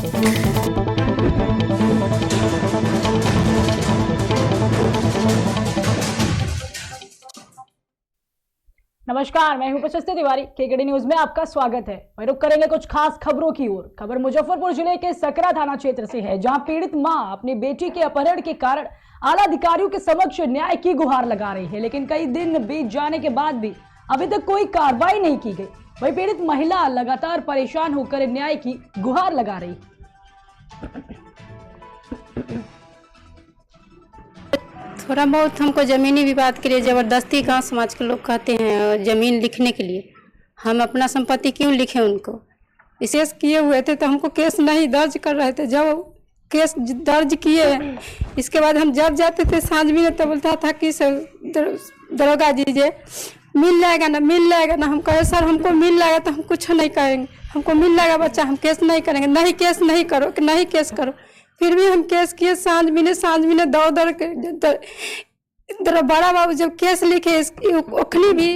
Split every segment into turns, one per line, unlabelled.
नमस्कार, मैं हूं प्रशस्ति तिवारी। केकेडी न्यूज में आपका स्वागत है। वही रुक करेंगे कुछ खास खबरों की ओर। खबर मुजफ्फरपुर जिले के सकरा थाना क्षेत्र से है, जहां पीड़ित मां अपनी बेटी के अपहरण के कारण आला अधिकारियों के समक्ष न्याय की गुहार लगा रही है, लेकिन कई दिन बीत जाने के बाद भी अभी तक कोई कार्रवाई नहीं की गई। वही पीड़ित महिला लगातार परेशान होकर न्याय की गुहार लगा रही है।
थोड़ा बहुत हमको ज़मीनी विवाद के लिए ज़बरदस्ती गांव समाज के लोग कहते हैं ज़मीन लिखने के लिए। हम अपना संपत्ति क्यों लिखें उनको? विशेष किए हुए थे तो हमको केस नहीं दर्ज कर रहे थे। जब केस दर्ज किए इसके बाद हम जब जाते थे सांझ में तो बोलता था कि दरोगा जी मिल जाएगा ना। हम कहे सर हमको मिल जाएगा तो हम कुछ नहीं करेंगे, हमको मिल जाएगा बच्चा, हम केस नहीं करेंगे। नहीं केस नहीं करो, नहीं केस करो। फिर भी हम केस किए सांझ महीने दौड़ के बड़ा बाबू जब केस लिखे ओखनी भी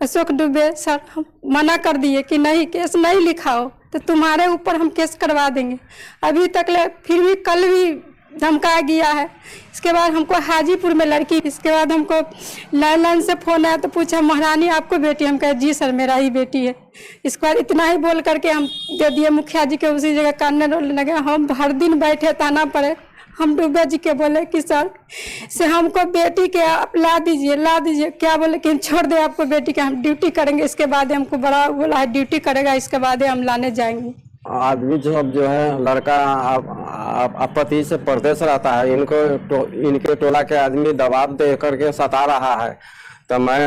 अशोक डुबे सर हम मना कर दिए कि नहीं केस नहीं लिखाओ तो तुम्हारे ऊपर हम केस करवा देंगे। अभी तक फिर भी कल भी धमका गया है। इसके बाद हमको हाजीपुर में लड़की, इसके बाद हमको लाइन से फोन आया तो पूछा महारानी आपको बेटी? हम कहे जी सर मेरा ही बेटी है। इसके बाद इतना ही बोल करके हम दे दिए मुखिया जी के, उसी जगह कानने रोने लगे। हम हर दिन बैठे थाना पर, हम डुबे जी के बोले कि सर से हमको बेटी के आप ला दीजिए। क्या बोले कि हम छोड़ दे आपको बेटी के, हम ड्यूटी करेंगे। इसके बाद हमको बड़ा बोला है ड्यूटी करेगा, इसके बाद हम लाने जाएंगे।
आदमी जो है लड़का आपत्ति से परदेश रहता है, इनके टोला के आदमी दबाव दे करके सता रहा है। तो मैं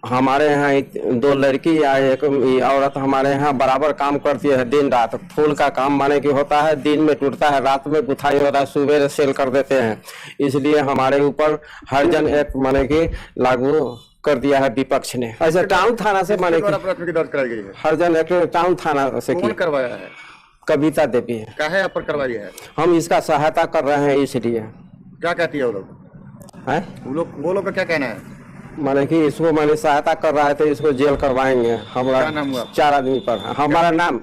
हमारे यहाँ दो लड़की या एक औरत हमारे यहाँ बराबर काम करती है दिन रात। फूल का काम माने कि होता है, दिन में टूटता है, रात में गुथाई होता है, सुबह सेल कर देते हैं। इसलिए हमारे ऊपर हरिजन एक्ट माने कि लागू कर दिया है विपक्ष ने। ऐसे टाउन थाना से माने
प्राथमिकी दर्ज कराई गई है।
हरिजन एक्ट टाउन थाना से
कौन करवाया है?
कविता देवी।
काहे आप पर करवाई है?
हम इसका सहायता कर रहे हैं इसलिए।
क्या कहती है वो लोग?
हैं
वो लोग का क्या कहना है?
माने कि इसको मैंने सहायता कर रहा है तो इसको जेल करवाएंगे। हमारा
क्या नाम हुआ?
4 आदमी पर। हमारा नाम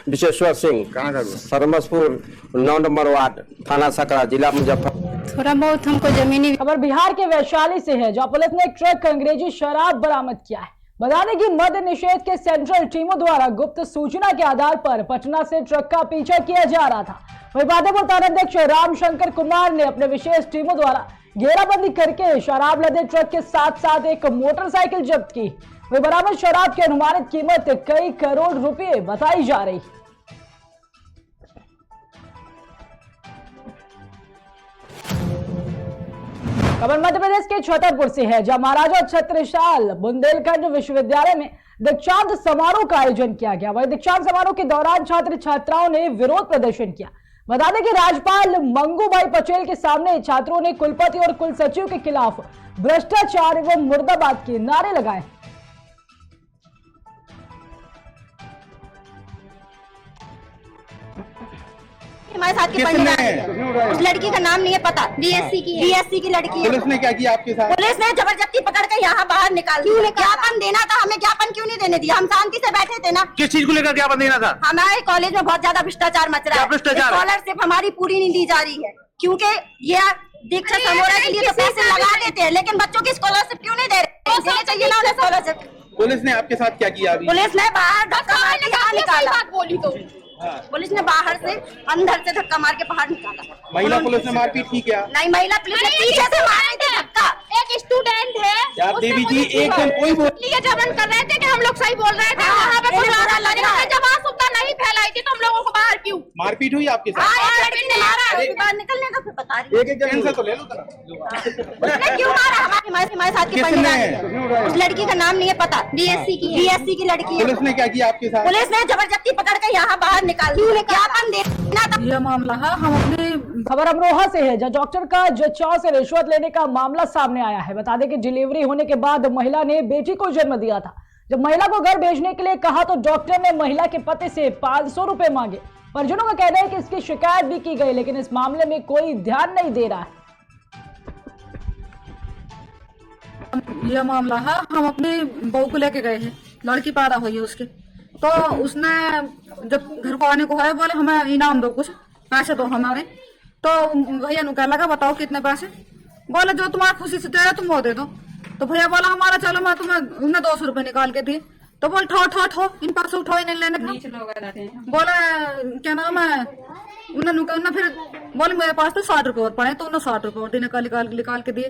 विशेश्वर सिंह,
कहाँ का?
सरमसपुर 9 नंबर वार्ड, थाना सकरा, जिला मुजफ्फरपुर।
थोड़ा बहुत हमको जमीनी।
खबर बिहार के वैशाली से है, जहां पुलिस ने एक ट्रक अंग्रेजी शराब बरामद किया है। बता दें कि मद्य निषेध के सेंट्रल टीमों द्वारा गुप्त सूचना के आधार पर पटना से ट्रक का पीछा किया जा रहा था। वही बादेपुर थानाध्यक्ष रामशंकर कुमार ने अपने विशेष टीमों द्वारा घेराबंदी करके शराब लदे ट्रक के साथ साथ एक मोटरसाइकिल जब्त की। वही बरामद शराब की अनुमानित कीमत कई करोड़ रुपए बताई जा रही। खबर मध्य प्रदेश के छतरपुर से है, जहां महाराजा छत्रसाल बुंदेलखंड विश्वविद्यालय में दीक्षांत समारोह का आयोजन किया गया। वही दीक्षांत समारोह के दौरान छात्र छात्राओं ने विरोध प्रदर्शन किया। बता दें कि राज्यपाल मंगूभाई पटेल के सामने छात्रों ने कुलपति और कुल सचिव के खिलाफ भ्रष्टाचार एवं मुर्दाबाद के नारे लगाए।
हमारे साथ की पढ़ने उस लड़की का नाम नहीं है पता, बीएससी की लड़की है।
पुलिस ने क्या किया आपके साथ?
पुलिस ने जबरदस्ती पकड़ के यहाँ बाहर निकाल दिया। ज्ञापन देना था हमें, ज्ञापन क्यों नहीं देने दिया? हम शांति से बैठे थे ना।
किस चीज को लेकर ज्ञापन देना था?
हमारे कॉलेज में बहुत ज्यादा भ्रष्टाचार मच रहा है। स्कॉलरशिप हमारी पूरी नहीं दी जा रही है, क्योंकि ये दीक्षा समारोह के लिए तो पैसे लगा देते हैं, लेकिन बच्चों की स्कॉलरशिप क्यों नहीं दे रहे? देना चाहिए ना उन्हें स्कॉलरशिप।
पुलिस ने आपके साथ क्या किया?
पुलिस ने बाहर धक्का मार के बाहर निकाला। बोली तो पुलिस ने बाहर से अंदर से धक्का मार के बाहर निकाला।
महिला पुलिस ने मारपीट की क्या?
नहीं, महिला पुलिस ने पीछे से मारे थे धक्का। एक स्टूडेंट है
यार देवी जी, एकदम कोई
लिए जबरन कर रहे थे कि हम लोग सही बोल रहे थे। वहाँ पे कोई मारा लग रहा है। जब आसुकता नहीं फैलाई थी तो हम लोगों को बाहर क्यों?
मारपीट हुई आपके साथ?
एक लड़की ने मारा, बाहर निकलने का फिर बता रही।
एक जन तो ले लो।
उसने क्यों मारा? हमारे साथ की पढ़ने उस लड़की का नाम नहीं है पता, बीएससी की लड़की है।
पुलिस ने क्या किया आपके साथ?
पुलिस ने जबरदस्ती पकड़ के यहाँ बाहर निकाल दिया। ज्ञापन देना था।
यह मामला है हम अपने खबर अमरोहा से है, जहां डॉक्टर का जच्चा से रिश्वत लेने का मामला सामने आया है। बता दें कि डिलीवरी होने के बाद महिला ने बेटी को जन्म दिया था। जब महिला को घर भेजने के लिए कहा तो डॉक्टर ने महिला के पति से 500 रुपए मांगे। परिजनों का कहना है कि इसकी शिकायत भी की गई, लेकिन इस मामले में कोई ध्यान नहीं दे रहा है।
यह मामला है हम अपनी बहू को लेके गए हैं, लड़की पैदा हुई है उसके, तो उसने जब घर को आने को है बोले हमें इनाम दो, कुछ पैसे दो हमारे। तो भैया ने कह लगा बताओ कितने पैसे, बोले जो तुम्हारा खुशी से दे तुम वो दे दो। तो भैया बोला हमारा चलो मैं तुम्हें उन्हें 200 रुपए निकाल के दिए। तो बोल ठो इन पैसे उठो इन्हें लेने का। बोले क्या नाम है उन्हें फिर बोले मेरे पास तो 60 रुपए और पड़े, तो उन्हें 60 रुपए और दिन निकाल के दिए।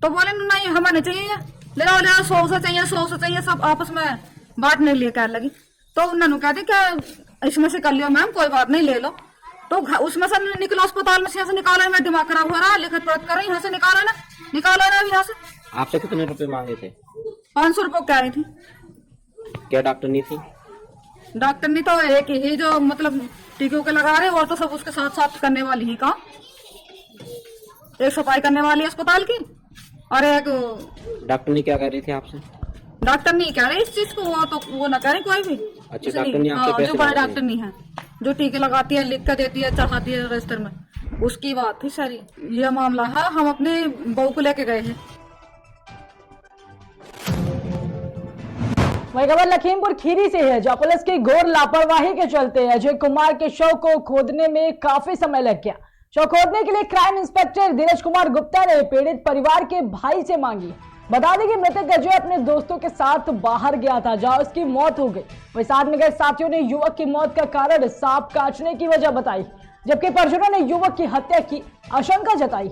तो बोले नहीं हमें नहीं चाहिए, ले आओ 100 से चाहिए 100 से चाहिए, सब आपस में बांटने लिए कह लगी। तो उन्होंने कह दी क्या इसमें से कर लियो मैम, कोई बात नहीं ले लो। तो उसमें से निकलो अस्पताल में से निकाला, मैं दिमाग खराब हो रहा, लिखत पढ़त कर रही, यहाँ से निकाला ना यहाँ से।
आपसे कितने रुपए मांगे थे?
500 रुपए कह रही थी।
क्या डॉक्टर नहीं थी?
डॉक्टर नहीं तो एक ही जो मतलब टीकों के लगा रहे, और तो सब उसके साथ साथ करने वाली ही काम, एक सफाई करने वाली अस्पताल की, और एक
डॉक्टर ने क्या कह रही थी आपसे?
डॉक्टर नहीं कह रहे इस चीज को, वो तो वो ना करे कोई भी।
अच्छा, डॉक्टर नहीं आपसे पैसे
जो बड़े
मांगे?
डॉक्टर नहीं है, जो टीके लगाती है, लिख कर देती है, चढ़ाती है रजिस्टर में, उसकी बात थी सारी। ये मामला है, हम अपनी बहू को लेके गए हैं।
वही खबर लखीमपुर खीरी से है, जहां पुलिस की घोर लापरवाही के चलते अजय कुमार के शव को खोदने में काफी समय लग गया। शव खोदने के लिए क्राइम इंस्पेक्टर धीरज कुमार गुप्ता ने पीड़ित परिवार के भाई से मांगी। बता दें कि मृतक अजय अपने दोस्तों के साथ बाहर गया था, जहां उसकी मौत हो गई। वही साथ में गए साथियों ने युवक की मौत का कारण सांप काटने की वजह बताई, जबकि परिजनों ने युवक की हत्या की आशंका जताई।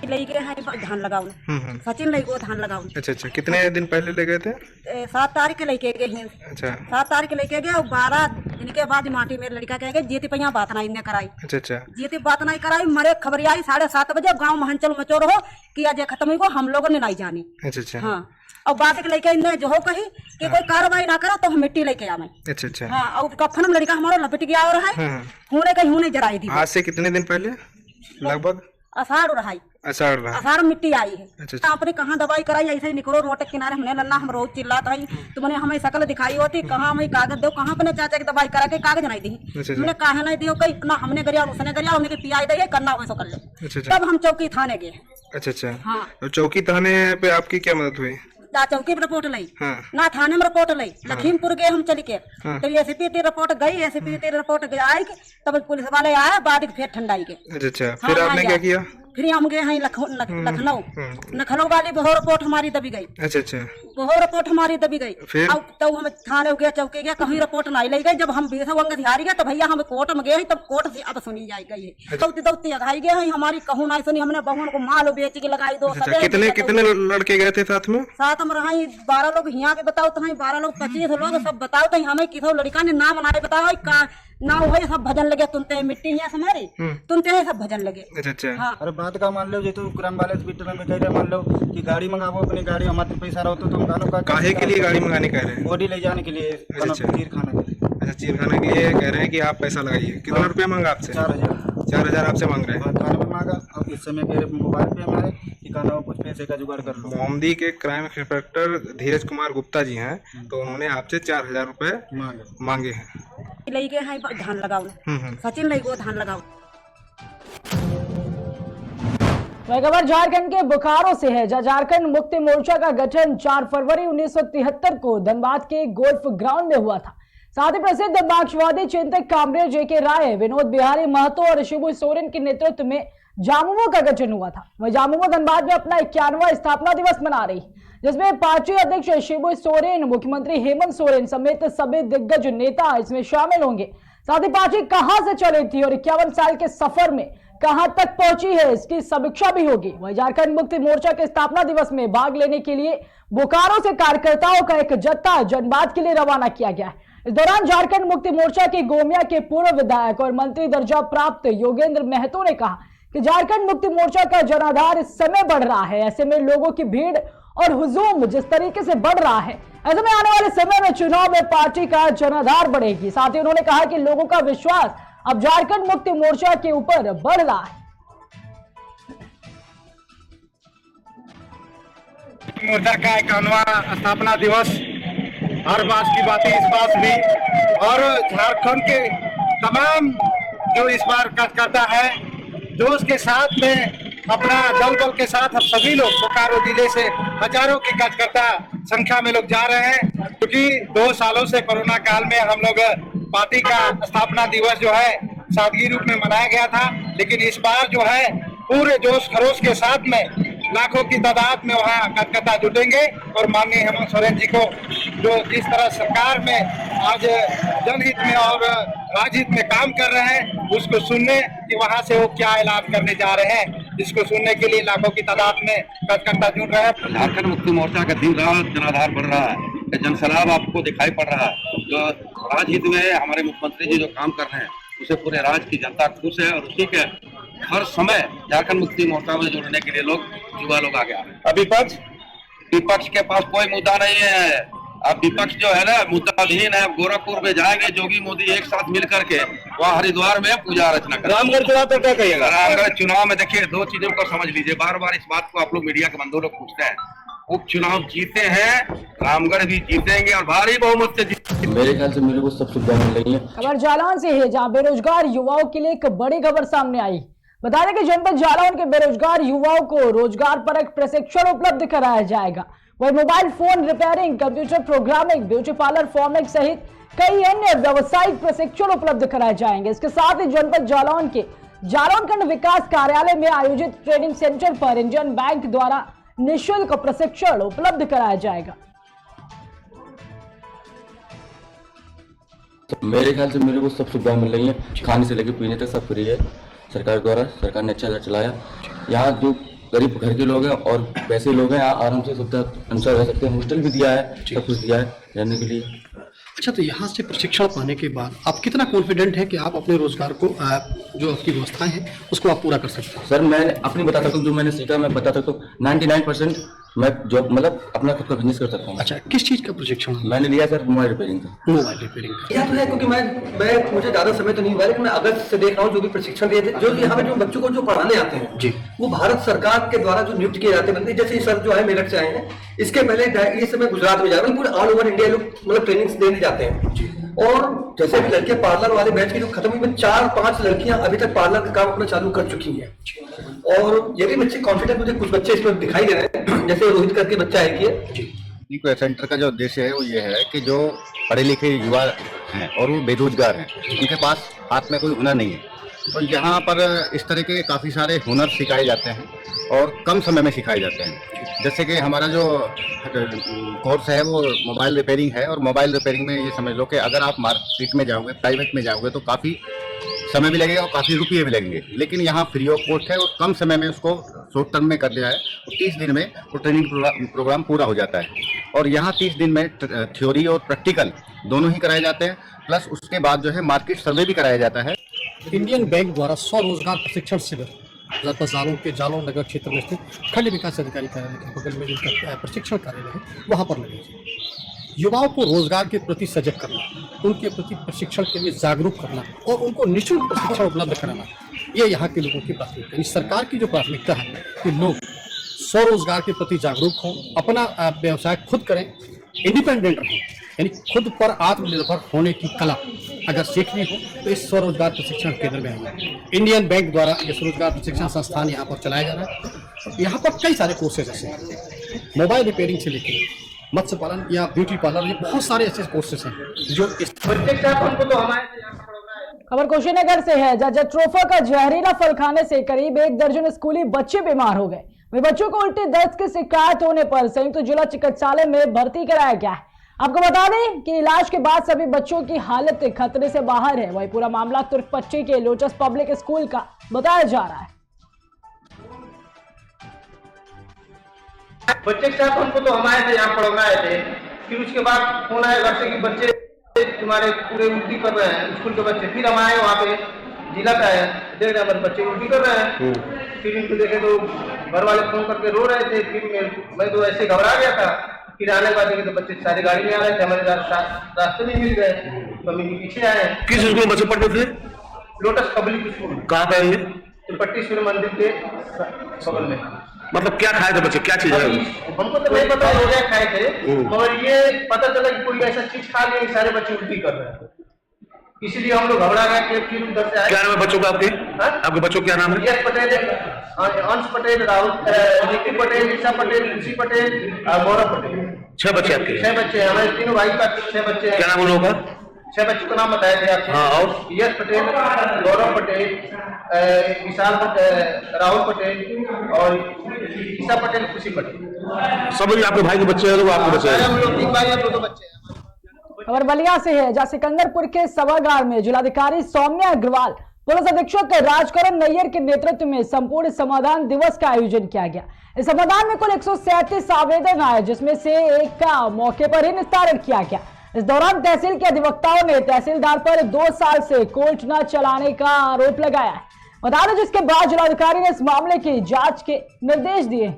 लेके हैं धान लगाऊं, सचिन लेके धान लगाऊं।
अच्छा, कितने दिन पहले ले गए थे?
7 तारीख के लेके गए हैं।
अच्छा,
7 तारीख के लेके गए और 12 दिन के बाद माटी मेरे लड़का कह गए जीती पहिया बात नहीं ने कराई।
अच्छा,
जीती बात नहीं कराई, मरे खबर आई 7:30 बजे गांव में हंचल मचोर हो कि आज खत्म हुई को हम लोगों ने नहीं जानी।
अच्छा,
हाँ, और बात के लेके इन्हें जो हो कही कि कोई कार्रवाई ना करो तो हम मिट्टी लेके आवे।
अच्छा,
हाँ, और कफन में लड़का हमारा लपट गया और है हुने कहीं हुने जराई दी।
आज से कितने दिन पहले? लगभग
आषाढ़ रहाई, आषाढ़ मिट्टी आई है।
अच्छा,
आपने कहाँ दवाई कराई, ऐसे ही निकलो रोड के किनारे, हमने लल्ला हम रोज चिल्लाता है, तुमने हमें शकल दिखाई होती, कहाँ हमें कागज दो, कहाँ अपने चाचा की दवाई करा के कागज नहीं दी, हमने कहा नहीं दियो, कहीं ना हमने गरिया उसने गरिया, उनके पियाई दे करना वैसा कर ले। तब हम चौकी थाने गए।
अच्छा,
हाँ,
तो चौकी थाने पे आपकी क्या मदद हुई?
ना चौकी में रिपोर्ट लाई, ना थाने में रिपोर्ट लाई, लखीमपुर गए हम चल के, तब एसीपी की रिपोर्ट गई, एसीपी की रिपोर्ट आई, तब पुलिस वाले आए, बाद फिर ठंडाई के।
अच्छा, फिर आपने क्या किया?
फिर हम गए हैं लखनऊ वाली बहुत रिपोर्ट हमारी दबी गई।
अच्छा,
बहुत रिपोर्ट हमारी दबी गई।
फिर
तब हम थाने गए, चौकी गया, कहीं रिपोर्ट नहीं लाई गई। जब हम 20 अंग गए तो भैया हम कोर्ट में गए, तब कोर्ट से अब सुनी जाए गई है। दौती अघाई गए हैं, हमारी कहूँ नहीं सुनी, हमने बहुओं को माल बेच के लगाई दो।
कितने लड़के गए थे साथ में?
साथ में रहा 12 लोग यहाँ के बताओ तो 12 लोग 25 लोग सब बताओ तो हमें किसी लड़का ने नाम बनाए बताओ का ना वही सब भजन लगे, तुनते मिट्टी है हमारी, तुनते सब भजन लगे।
अच्छा,
हाँ।
अरे बात का मान लो, जो ग्राम वाले हॉस्पिटल में कह रहे, मान लो कि गाड़ी मंगाओ, अपनी गाड़ी हमारे पैसा रहो तो तुम गानों का
काहे के लिए गाड़ी मंगाने कह रहे हैं?
बॉडी ले जाने के लिए, चीर खाने के लिए।
अच्छा, चीर खाने के लिए कह रहे हैं कि आप पैसा लगाइए। कितना रुपया मांगा आपसे? 4,000 आपसे मांग रहे हैं।
थाने में मांगा, अब इस समय मेरे मोबाइल पे हमारे कि कहना कुछ पैसे का जुगाड़ कर लो।
मोमदी के क्राइम इंस्पेक्टर धीरज कुमार गुप्ता जी हैं, तो उन्होंने आपसे 4,000 रुपए मांगे हैं।
लेके हैं धान लगाऊं, सचिन लेके धान लगाऊं।
खबर झारखंड के बोकारो से है, जहां झारखंड मुक्ति मोर्चा का गठन 4 फरवरी 1973 को धनबाद के गोल्फ ग्राउंड में हुआ था। साथ ही प्रसिद्ध मार्क्सवादी चिंतक कामरेड जेके राय, विनोद बिहारी महतो और शिबू सोरेन के नेतृत्व में जामुमो का गठन हुआ था। वह जामुमो धनबाद में अपना 51वां स्थापना दिवस मना रही, जिसमें पार्टी अध्यक्ष शिबू सोरेन, मुख्यमंत्री हेमंत सोरेन समेत सभी दिग्गज नेता इसमें शामिल होंगे। साथ ही पार्टी कहां से चली थी और 51 साल के सफर में कहां तक पहुंची है, इसकी समीक्षा भी होगी। वही झारखंड मुक्ति मोर्चा के स्थापना दिवस में भाग लेने के लिए बोकारो से कार्यकर्ताओं का एक जत्था धनबाद के लिए रवाना किया गया है। इस दौरान झारखंड मुक्ति मोर्चा के गोमिया के पूर्व विधायक और मंत्री दर्जा प्राप्त योगेंद्र महतो ने कहा कि झारखंड मुक्ति मोर्चा का जनाधार इस समय बढ़ रहा है। ऐसे में लोगों की भीड़ और हुजूम जिस तरीके से बढ़ रहा है, ऐसे में आने वाले समय में चुनाव में पार्टी का जनाधार बढ़ेगी। साथ ही उन्होंने कहा कि लोगों का विश्वास अब झारखंड मुक्ति मोर्चा के ऊपर बढ़ रहा है।
मोर्चा का 51वां स्थापना दिवस, हर बात की बात इस बात भी, और झारखंड के तमाम जो इस बार कार्यकर्ता है, जो उसके साथ में अपना दल बल के साथ हम सभी लोग बोकारो जिले से हजारों के कार्यकर्ता संख्या में लोग जा रहे हैं, क्योंकि 2 सालों से कोरोना काल में हम लोग पार्टी का स्थापना दिवस जो है सादगी रूप में मनाया गया था, लेकिन इस बार जो है पूरे जोश खरोश के साथ में लाखों की तादाद में वहाँ कार्यकर्ता जुटेंगे और माननीय हेमंत सोरेन जी को जो जिस तरह सरकार में आज जनहित में और राजहित में काम कर रहे हैं उसको सुनने कि वहाँ से वो क्या ऐलान करने जा रहे हैं, जिसको सुनने के लिए लाखों की तादाद में कार्यकर्ता जुड़ रहे हैं।
झारखंड मुक्ति मोर्चा का दिन रात जनाधार बढ़ रहा है, जनसैलाब आपको दिखाई पड़ रहा है। जो राजहित में हमारे मुख्यमंत्री जी जो काम कर रहे हैं उसे पूरे राज्य की जनता खुश है और उसी के हर समय झारखंड मुक्ति मोर्चा में जुड़ने के लिए लोग युवा लोग आगे आ रहे हैं। विपक्ष के पास कोई मुद्दा नहीं है। अब विपक्ष जो है ना मुद्दाहीन है। गोरखपुर में जाएंगे जोगी मोदी एक साथ मिल करके वहाँ हरिद्वार में पूजा अर्चना करेंगे। रामगढ़ चुनाव पर क्या कहिएगा? रामगढ़ चुनाव में देखिए 2 चीजों को समझ लीजिए, बार बार इस बात को आप लोग मीडिया के बंधु लोग पूछते हैं। उपचुनाव जीते हैं, रामगढ़ भी जीतेंगे और भारी बहुमत से जीतेंगे।
मेरे ख्याल से मेरे को सब सुविधा मिल रही है।
खबर जालौन से है, जहां बेरोजगार युवाओं के लिए एक बड़ी खबर सामने आई। बता दें कि जनपद जालौन के बेरोजगार युवाओं को रोजगार परक प्रशिक्षण उपलब्ध कराया जाएगा। वही mobile phone repairing, computer programming, beauty parlour forming सहित कई अन्य व्यावसायिक प्रशिक्षण उपलब्ध कराए जाएंगे। इसके साथ ही जनपद जालौन के जालौन खंड विकास कार्यालय में आयोजित ट्रेनिंग सेंटर पर इंडियन बैंक द्वारा निःशुल्क प्रशिक्षण उपलब्ध कराया जाएगा।
मेरे ख्याल से मेरे को सब सुविधा मिल रही है, खाने से लेकर पीने तक सब फ्री है सरकार द्वारा। सरकार ने अच्छा घर चलाया। यहाँ जो गरीब घर के लोग हैं और पैसे लोग हैं आराम से सुविधा अनुसार रह सकते हैं। हॉस्टल भी दिया है, सब कुछ दिया है रहने के लिए।
अच्छा, तो यहाँ से प्रशिक्षण पाने के बाद आप कितना कॉन्फिडेंट है कि आप अपने रोजगार को जो आपकी व्यवस्थाएं हैं उसको आप पूरा कर सकते हैं?
सर मैं अपनी बता सकता हूँ, जो मैंने सीखा मैं बता सकता हूँ। 99% मैं जॉब मतलब अपना खुद का बिजनेस कर सकता हूँ।
अच्छा, किस चीज़ का प्रशिक्षण
मैंने लिया सर? मोबाइल रिपेयरिंग का।
मोबाइल रिपेयरिंग
यह तो है, क्योंकि मैं मुझे ज़्यादा समय तो नहीं हुआ, लेकिन मैं अगस्त से देख रहा हूँ जो भी प्रशिक्षण दिए थे, जो यहाँ पे जो बच्चों को जो पढ़ाने आते हैं जी, वो भारत सरकार के द्वारा जो नियुक्त किए जाते हैं बंदे। जैसे सर जो है मेरठ से आए हैं, इसके पहले ये समय गुजरात में जा रहे हैं। पूरे ऑल ओवर इंडिया लोग मतलब ट्रेनिंग देने जाते हैं जी। और जैसे भी लड़कियां पार्लर वाले बैच की जो खत्म हुई, 4-5 लड़कियां अभी तक पार्लर का काम अपना चालू कर चुकी हैं। और ये भी बच्चे कॉन्फिडेंट, मुझे कुछ बच्चे इसमें दिखाई दे रहे हैं, जैसे रोहित करके बच्चा है कि
सेंटर का जो उद्देश्य है वो ये है कि जो पढ़े लिखे युवा हैं और वो बेरोजगार हैं, उनके पास हाथ में कोई हुनर नहीं है, तो यहाँ पर इस तरह के काफ़ी सारे हुनर सिखाए जाते हैं और कम समय में सिखाए जाते हैं। जैसे कि हमारा जो कोर्स है वो मोबाइल रिपेयरिंग है, और मोबाइल रिपेयरिंग में ये समझ लो कि अगर आप मार्केट में जाओगे, प्राइवेट में जाओगे, तो काफ़ी समय भी लगेगा और काफ़ी रुपये भी लगेंगे। लेकिन यहाँ फ्री ऑफ कॉस्ट है और कम समय में उसको शॉर्ट टर्म में कर दिया है, और 30 दिन में वो ट्रेनिंग प्रोग्राम पूरा हो जाता है। और यहाँ 30 दिन में थ्योरी और प्रैक्टिकल दोनों ही कराए जाते हैं, प्लस उसके बाद जो है मार्केट सर्वे भी कराया जाता है।
इंडियन बैंक द्वारा स्वरोजगार प्रशिक्षण शिविर जनपद जालौन के जालौन नगर क्षेत्र में स्थित खंड विकास अधिकारी कार्यालय के बगल में जिनका प्रशिक्षण कार्यालय है वहाँ पर लगेगी। युवाओं को रोजगार के प्रति सजग करना, उनके प्रति प्रशिक्षण के लिए जागरूक करना और उनको निःशुल्क प्रशिक्षण उपलब्ध कराना, ये यहाँ के लोगों की प्राथमिकता है। सरकार की जो प्राथमिकता है कि लोग स्वरोजगार के प्रति जागरूक हों, अपना व्यवसाय खुद करें, इंडिपेंडेंट रहें, यानी खुद पर आत्मनिर्भर होने की कला अगर सीखनी हो तो इस स्वरोजगार प्रशिक्षण केंद्र में आइए। इंडियन बैंक द्वारा ये स्वरोजगार प्रशिक्षण संस्थान यहाँ पर चलाया जा रहा है। यहाँ पर कई सारे कोर्सेज ऐसे मोबाइल रिपेयरिंग से लेकर मत्स्य पालन या ब्यूटी पार्लर, ये बहुत सारे ऐसे कोर्सेज हैं जो इस
खबर कुशीनगर से है, जहाँ जट्रोफा का जहरीला फल खाने से करीब 1 दर्जन स्कूली बच्चे बीमार हो गए। वे बच्चों को उल्टी दस्त की शिकायत होने पर संयुक्त जिला चिकित्सालय में भर्ती कराया गया है। आपको बता दें कि इलाज के बाद सभी बच्चों की हालत खतरे से बाहर है। वही पूरा मामला तुर्कपट्टी के लोटस पब्लिक स्कूल का बताया जा रहा है।
बच्चे के साथ हमको तो हम आए थे, यहाँ पढ़ना आए थे, फिर उसके बाद फोन आया घर से कि बच्चे तुम्हारे पूरे उल्टी कर रहे हैं स्कूल के बच्चे। फिर हम आए वहाँ पे जिला पे आए, देख रहे हमारे बच्चे उल्टी कर रहे हैं। फिर इनको देखे तो घर वाले फोन करके रो रहे थे। फिर मैं तो ऐसे घबरा गया था। फिर आने के बाद देखे तो बच्चे सारी गाड़ी में आ रहे थे, हमारे रास्ते में मिल गए तो हम इनके पीछे आए।
किस स्कूल में बच्चे पढ़ते थे?
Lotus public school.
कहाँ पे है?
तुर्कपट्टी सूर्य मंदिर के बगल में।
मतलब क्या खाए थे बच्चे, क्या चीज है?
हमको तो नहीं पता रोजा खाए थे, मगर ये पता चला कि कोई ऐसा चीज खा लिया, सारे बच्चे उल्टी कर रहे हैं। इसीलिए हम लोग घबरा गए कि फिर उधर से आए।
क्या नाम है बच्चों का आपके? आपके बच्चों का क्या नाम है?
यश पटेल, अंश पटेल, राहुल, नितिन पटेल, ईशा पटेल, खुशी पटेल और गौरव पटेल।
6 बच्चे आपके?
6 बच्चे हैं हमारे तीनों भाई का 6 बच्चे हैं।
क्या नाम उन लोगों का?
6 बच्चों का नाम बताया थे आपको।
हाँ, और
यश पटेल, गौरव पटेल, विशाल पटेल, राहुल पटेल और ईशा पटेल, खुशी पटेल।
सब आपके भाई के बच्चे हैं? वो आपके बच्चे हैं?
हम लोग 3 भाई हैं, 2 बच्चे हैं।
खबर बलिया से है, जहां सिकंदरपुर के सभागार में जिलाधिकारी सौम्या अग्रवाल, पुलिस अधीक्षक राजकरण नैयर के नेतृत्व में संपूर्ण समाधान दिवस का आयोजन किया गया। इस समाधान में कुल 137 आवेदन आए, जिसमें से एक का मौके पर ही निस्तारण किया गया। इस दौरान तहसील के अधिवक्ताओं ने तहसीलदार पर 2 साल से कोर्ट न चलाने का आरोप लगाया है। बता दें, जिसके बाद जिलाधिकारी ने इस मामले की जांच के निर्देश दिए।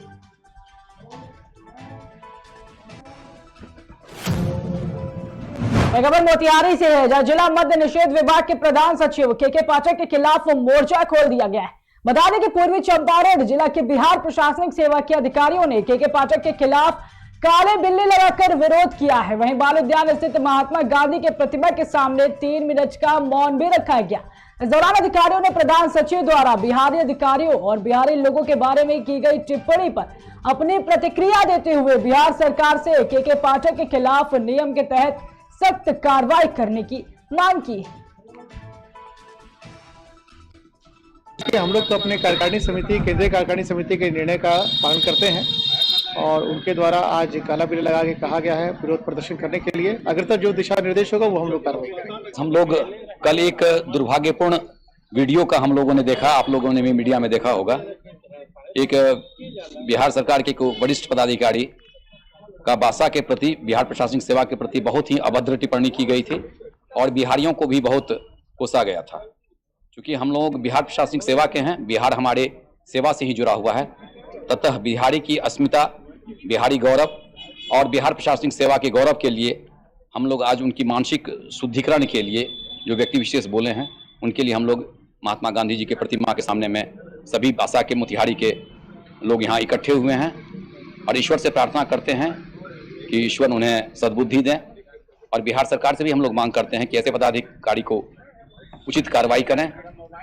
खबर मोतिहारी से है, जहां जिला मद्य निषेध विभाग के प्रधान सचिव के पाठक के खिलाफ मोर्चा खोल दिया गया है। बता दें कि पूर्वी चंपारण जिला के बिहार प्रशासनिक सेवा के अधिकारियों ने के पाठक के खिलाफ काले बिल्ली लगाकर विरोध किया है। वहीं बाल उद्यान स्थित महात्मा गांधी के प्रतिमा के सामने 3 मिनट का मौन भी रखा गया। इस दौरान अधिकारियों ने प्रधान सचिव द्वारा बिहारी अधिकारियों और बिहारी लोगों के बारे में की गई टिप्पणी पर अपनी प्रतिक्रिया देते हुए बिहार सरकार से के पाठक के खिलाफ नियम के तहत सख्त कार्रवाई करने की मांग की।
हम लोग तो अपने कार्यकारिणी समिति, केंद्रीय कार्यकारिणी समिति के निर्णय का पालन करते हैं और उनके द्वारा आज काला बिल्ली लगा के कहा गया है विरोध प्रदर्शन करने के लिए। अग्रतर जो दिशा निर्देश होगा वो हम लोग कार्रवाई करेंगे।
हम लोग कल एक दुर्भाग्यपूर्ण वीडियो का हम लोगों ने देखा, आप लोगों ने भी मीडिया में देखा होगा। एक बिहार सरकार के एक वरिष्ठ पदाधिकारी का बासा के प्रति, बिहार प्रशासनिक सेवा के प्रति बहुत ही अभद्र टिप्पणी की गई थी और बिहारियों को भी बहुत कोसा गया था। क्योंकि हम लोग बिहार प्रशासनिक सेवा के हैं, बिहार हमारे सेवा से ही जुड़ा हुआ है, ततः बिहारी की अस्मिता, बिहारी गौरव और बिहार प्रशासनिक सेवा के गौरव के लिए हम लोग आज उनकी मानसिक शुद्धिकरण के लिए जो व्यक्ति विशेष बोले हैं, उनके लिए हम लोग महात्मा गांधी जी के प्रतिमा के सामने में सभी बासा के, मोतिहारी के लोग यहाँ इकट्ठे हुए हैं और ईश्वर से प्रार्थना करते हैं कि ईश्वर उन्हें सद्बुद्धि दें। और बिहार सरकार से भी हम लोग मांग करते हैं कि ऐसे पदाधिकारी को उचित कार्रवाई करें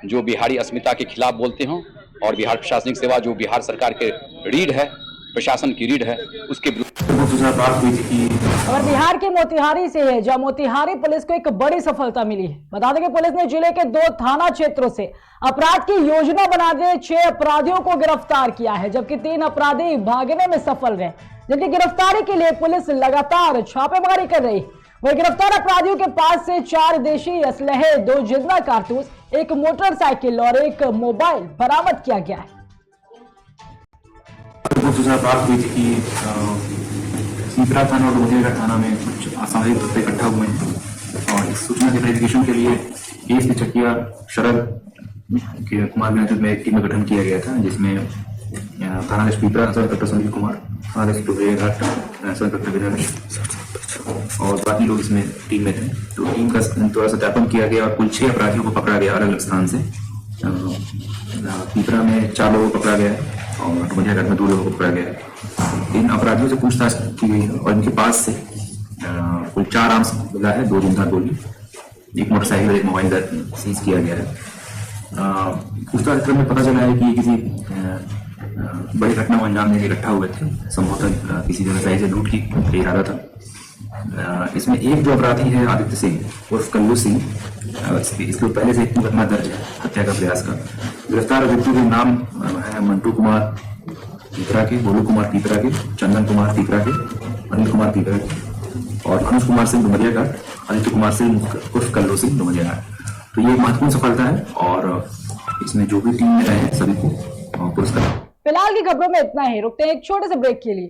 जो बिहारी अस्मिता के खिलाफ बोलते हों और बिहार प्रशासनिक सेवा जो बिहार सरकार के रीढ़ है, प्रशासन की रीढ़ है, उसके
और बिहार के मोतिहारी से है, जहां मोतिहारी पुलिस को एक बड़ी सफलता मिली है। बता दें कि पुलिस ने जिले के 2 थाना क्षेत्रों से अपराध की योजना बनाने 6 अपराधियों को गिरफ्तार किया है, जबकि 3 अपराधी भागने में सफल रहे, जिनकी गिरफ्तारी के लिए पुलिस लगातार छापेमारी कर रही है। वही गिरफ्तार अपराधियों के पास से 4 देशी असलहे, 2 जिंदा कारतूस, 1 मोटरसाइकिल और 1 मोबाइल बरामद किया गया है।
सूचना प्राप्त हुई थी कि सीपरा थाना और डोंगरगढ़ थाना में कुछ असामाजिक तत्व इकट्ठा हुए हैं और इस सूचना के वेरिफिकेशन के लिए एएसपी चकिया शरद के कुमार के नेतृत्व में एक टीम का गठन किया गया था, जिसमें थाना सीपरा सब इंस्पेक्टर संजीव कुमार, थाना घाट सब इंस्पेक्टर विनय और बाकी लोग इसमें टीम में थे। तो टीम का थोड़ा सत्यापन किया गया और कुल 6 अपराधियों को पकड़ा गया अलग अलग स्थान से। सीपरा में 4 लोगों को पकड़ा गया और डुमरियागढ़ में 2 लोगों को पकड़ा गया। इन अपराधियों से पूछताछ की गई और इनके पास से कुल 4 आर्म्स मिला है, 2 जिंदा गोली, 1 मोटरसाइकिल और 1 मोबाइल सीज किया गया है। पूछताछ क्रम में पता चला है कि ये किसी बड़ी घटना को अंजाम देने इकट्ठा हुए थे, संभवतः किसी व्यवसायी से लूट की इरादा था। इसमें एक जो अपराधी है आदित्य सिंह उर्फ कल्लू सिंह, इसके पहले से एक मुकदमा दर्ज है हत्या का प्रयास का। गिरफ्तार व्यक्तियों के नाम है मंटू कुमार तीतरा के, गोलू कुमार तीतरा के, चंदन कुमार तीतरा के, अनिल कुमार तीतरा के और अनुज कुमार सिंह डुमरियागढ़, आदित्य कुमार सिंह उर्फ कल्लू सिंह डुमरियागढ़। तो ये महत्वपूर्ण सफलता है और इसमें जो भी टीम में रहे हैं सभी को पुरस्कार।
फिलहाल की खबरों में इतना ही, रुकते हैं एक छोटे से ब्रेक के लिए।